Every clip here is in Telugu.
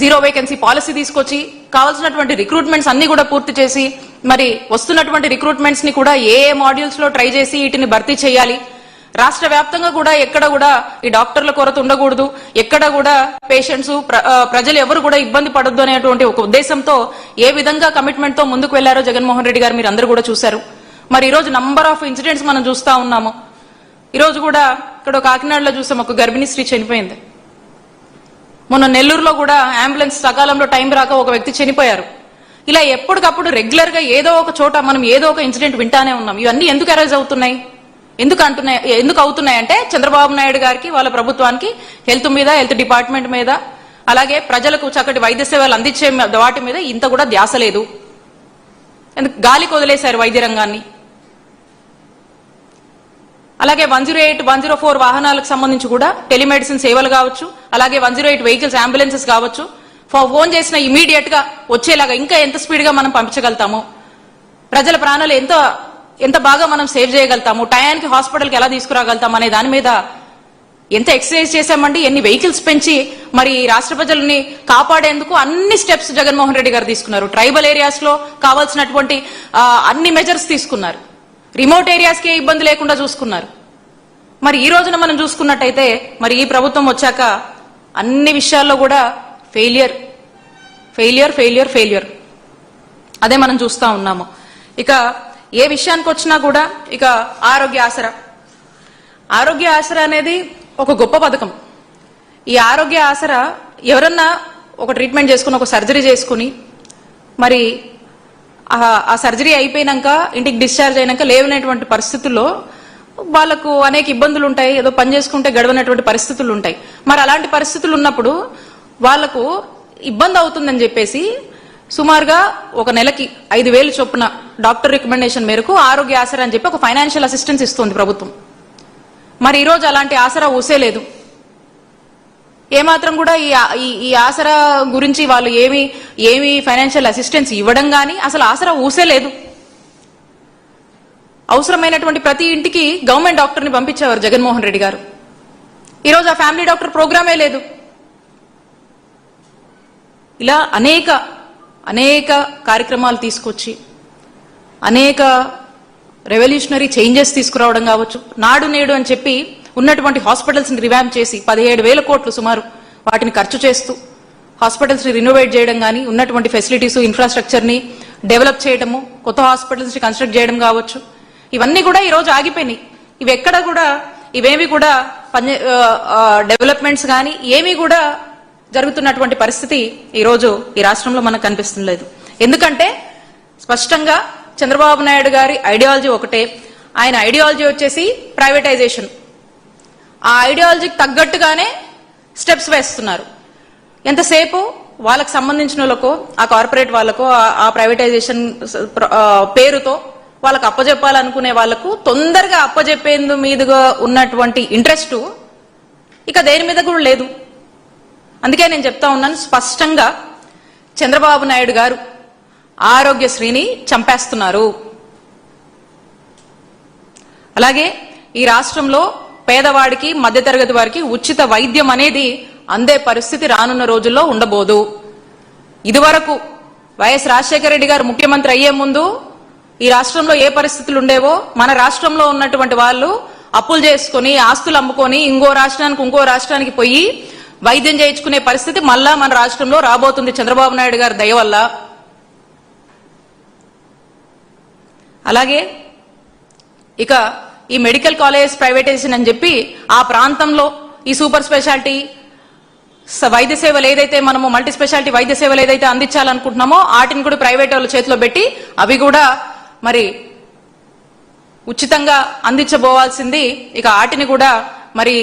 జీరో వేకెన్సీ పాలసీ తీసుకొచ్చి కావాల్సినటువంటి రిక్రూట్మెంట్స్ అన్ని కూడా పూర్తి చేసి మరి వస్తున్నటువంటి రిక్రూట్మెంట్స్ ని కూడా ఏ మాడ్యూల్స్ లో ట్రై చేసి వీటిని భర్తీ చేయాలి. రాష్ట్ర వ్యాప్తంగా కూడా ఎక్కడ కూడా ఈ డాక్టర్ల కొరత ఉండకూడదు, ఎక్కడ కూడా పేషెంట్స్ ప్రజలు ఎవరు కూడా ఇబ్బంది పడొద్దు అనేటువంటి ఒక ఉద్దేశంతో ఏ విధంగా కమిట్మెంట్ తో ముందుకు వెళ్లారో జగన్మోహన్ రెడ్డి గారు మీరు అందరూ కూడా చూశారు. మరి ఈ రోజు నంబర్ ఆఫ్ ఇన్సిడెంట్స్ మనం చూస్తా ఉన్నాము. ఈ రోజు కూడా ఇక్కడ కాకినాడలో చూసాం, ఒక గర్భిణీ స్త్రీ చనిపోయింది. మొన్న నెల్లూరులో కూడా అంబులెన్స్ సకాలంలో టైం రాక ఒక వ్యక్తి చనిపోయారు. ఇలా ఎప్పటికప్పుడు రెగ్యులర్ గా ఏదో ఒక చోట మనం ఏదో ఒక ఇన్సిడెంట్ వింటానే ఉన్నాం. ఇవన్నీ ఎందుకు అరైజ్ అవుతున్నాయి, ఎందుకు అవుతున్నాయి అంటే చంద్రబాబు నాయుడు గారికి వాళ్ళ ప్రభుత్వానికి హెల్త్ మీద, హెల్త్ డిపార్ట్మెంట్ మీద, అలాగే ప్రజలకు చక్కటి వైద్య సేవలు అందించే వాటి మీద ఇంత కూడా ధ్యాస లేదు. గాలికి వదిలేశారు వైద్య రంగాన్ని. అలాగే 108, 104 వాహనాలకు సంబంధించి కూడా టెలిమెడిసిన్ సేవలు కావచ్చు, అలాగే 108 వెహికల్స్, అంబులెన్సెస్ కావచ్చు, ఫోన్ చేసిన ఇమీడియట్ గా వచ్చేలాగా ఇంకా ఎంత స్పీడ్ గా మనం పంపించగలుగుతాము, ప్రజల ప్రాణాలు ఎంత బాగా మనం సేవ్ చేయగలుగుతాము, టయానికి హాస్పిటల్కి ఎలా తీసుకురాగలుగుతాం అనే దాని మీద ఎంత ఎక్సర్సైజ్ చేశామండి. ఎన్ని వెహికల్స్ పెంచి మరి రాష్ట్ర ప్రజల్ని కాపాడేందుకు అన్ని స్టెప్స్ జగన్మోహన్ రెడ్డి గారు తీసుకున్నారు. ట్రైబల్ ఏరియాస్ లో కావాల్సినటువంటి అన్ని మెజర్స్ తీసుకున్నారు. రిమోట్ ఏరియాస్ కి ఇబ్బంది లేకుండా చూసుకున్నారు. మరి ఈ రోజున మనం చూసుకున్నట్టయితే మరి ఈ ప్రభుత్వం వచ్చాక అన్ని విషయాల్లో కూడా ఫెయిలియర్ ఫెయిలియర్ ఫెయిలియర్ ఫెయిలియర్ అదే మనం చూస్తా ఉన్నాము. ఇక ఏ విషయానికి వచ్చినా కూడా ఇక ఆరోగ్య ఆసరా అనేది ఒక గొప్ప పథకం. ఈ ఆరోగ్య ఆసరా ఎవరన్నా ఒక ట్రీట్మెంట్ చేసుకుని, ఒక సర్జరీ చేసుకుని మరి ఆ సర్జరీ అయిపోయినాక ఇంటికి డిశ్చార్జ్ అయినాక లేవనటువంటి పరిస్థితుల్లో వాళ్లకు అనేక ఇబ్బందులు ఉంటాయి. ఏదో పని చేసుకుంటే గడవనటువంటి పరిస్థితులు ఉంటాయి. మరి అలాంటి పరిస్థితులు ఉన్నప్పుడు వాళ్లకు ఇబ్బంది అవుతుందని చెప్పేసి సుమారుగా ఒక నెలకి 5,000 చొప్పున డాక్టర్ రికమెండేషన్ మేరకు ఆరోగ్య ఆసరా అని చెప్పి ఒక ఫైనాన్షియల్ అసిస్టెన్స్ ఇస్తుంది ప్రభుత్వం. మరి ఈరోజు అలాంటి ఆసరా ఊసేలేదు. ఏమాత్రం కూడా ఈ ఆసరా గురించి వాళ్ళు ఏమి ఫైనాన్షియల్ అసిస్టెన్స్ ఇవ్వడం గానీ అసలు ఆసరా ఊసేలేదు. అవసరమైనటువంటి ప్రతి ఇంటికి గవర్నమెంట్ డాక్టర్ని పంపించేవారు జగన్మోహన్ రెడ్డి గారు. ఈరోజు ఆ ఫ్యామిలీ డాక్టర్ ప్రోగ్రామే లేదు. ఇలా అనేక కార్యక్రమాలు తీసుకొచ్చి అనేక రెవల్యూషనరీ చేంజెస్ తీసుకురావడం కావచ్చు. నాడు నేడు అని చెప్పి ఉన్నటువంటి హాస్పిటల్స్ ని రివాంప్ చేసి 17,000 కోట్లు సుమారు వాటిని ఖర్చు చేస్తూ హాస్పిటల్స్ ని రినోవేట్ చేయడం గానీ, ఉన్నటువంటి ఫెసిలిటీస్, ఇన్ఫ్రాస్ట్రక్చర్ ని డెవలప్ చేయడము, కొత్త హాస్పిటల్స్ ని కన్స్ట్రక్ట్ చేయడం కావచ్చు. ఇవన్నీ కూడా ఈ రోజు ఆగిపోయినాయి. ఇవేమి కూడా డెవలప్మెంట్స్ గానీ ఏమీ కూడా జరుగుతున్నటువంటి పరిస్థితి ఈ రోజు ఈ రాష్ట్రంలో మనకు కనిపిస్తలేదు. ఎందుకంటే స్పష్టంగా చంద్రబాబు నాయుడు గారి ఐడియాలజీ ఒకటే. ఆయన ఐడియాలజీ వచ్చేసి ప్రైవేటైజేషన్. ఆ ఐడియాలజీకి తగ్గట్టుగానే స్టెప్స్ వేస్తున్నారు. ఎంతసేపు వాళ్ళకు సంబంధించిన వాళ్ళకో, ఆ కార్పొరేట్ వాళ్ళకో, ఆ ప్రైవేటైజేషన్ పేరుతో వాళ్ళకు అప్పజెప్పాలనుకునే వాళ్లకు తొందరగా అప్పజెప్పేందు మీదుగా ఉన్నటువంటి ఇంట్రెస్ట్ ఇక దేని మీద కూడా లేదు. అందుకే నేను చెప్తా ఉన్నాను స్పష్టంగా, చంద్రబాబు నాయుడు గారు ఆరోగ్యశ్రీని చంపేస్తున్నారు. అలాగే ఈ రాష్ట్రంలో పేదవాడికి, మధ్యతరగతి వారికి ఉచిత వైద్యం అనేది అందే పరిస్థితి రానున్న రోజుల్లో ఉండబోదు. ఇదివరకు వైఎస్ రాజశేఖర రెడ్డి గారు ముఖ్యమంత్రి అయ్యే ముందు ఈ రాష్ట్రంలో ఏ పరిస్థితులు ఉండేవో, మన రాష్ట్రంలో ఉన్నటువంటి వాళ్ళు అప్పులు చేసుకుని, ఆస్తులు అమ్ముకొని ఇంకో రాష్ట్రానికి పోయి వైద్యం చేయించుకునే పరిస్థితి మళ్ళా మన రాష్ట్రంలో రాబోతుంది చంద్రబాబు నాయుడు గారి దయ వల్ల. అలాగే ఇక ఈ మెడికల్ కాలేజ్ ప్రైవేటైజేషన్ అని చెప్పి ఆ ప్రాంతంలో ఈ సూపర్ స్పెషాలిటీ వైద్య సేవలు ఏదైతే మనము మల్టీ స్పెషాలిటీ వైద్య సేవలు ఏదైతే అందించాలనుకుంటున్నామో వాటిని కూడా ప్రైవేట్ వాళ్ళ చేతిలో పెట్టి అవి కూడా మరి ఉచితంగా అందించబోవాల్సింది. ఇక వాటిని కూడా మరి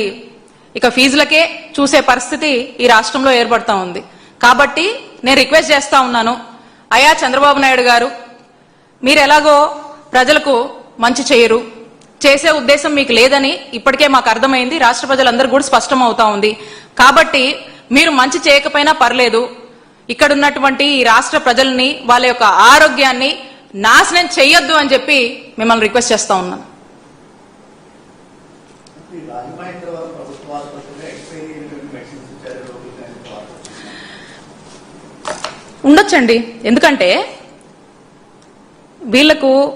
ఇక ఫీజులకే చూసే పరిస్థితి ఈ రాష్ట్రంలో ఏర్పడతా ఉంది. కాబట్టి నేను రిక్వెస్ట్ చేస్తా ఉన్నాను, అయ్యా చంద్రబాబు నాయుడు గారు, మీరు ఎలాగో ప్రజలకు మంచి చేయరు, చేసే ఉద్దేశం మీకు లేదని ఇప్పటికే మాకు అర్థమైంది. రాష్ట్ర ప్రజలందరూ కూడా స్పష్టం అవుతా ఉంది. కాబట్టి మీరు మంచి చేయకపోయినా పర్లేదు, ఇక్కడున్నటువంటి ఈ రాష్ట్ర ప్రజల్ని, వాళ్ళ యొక్క ఆరోగ్యాన్ని నాశనం చెయ్యొద్దు అని చెప్పి మిమ్మల్ని రిక్వెస్ట్ చేస్తా ఉన్నాను. ఉండొచ్చండి. ఎందుకంటే వీళ్లకు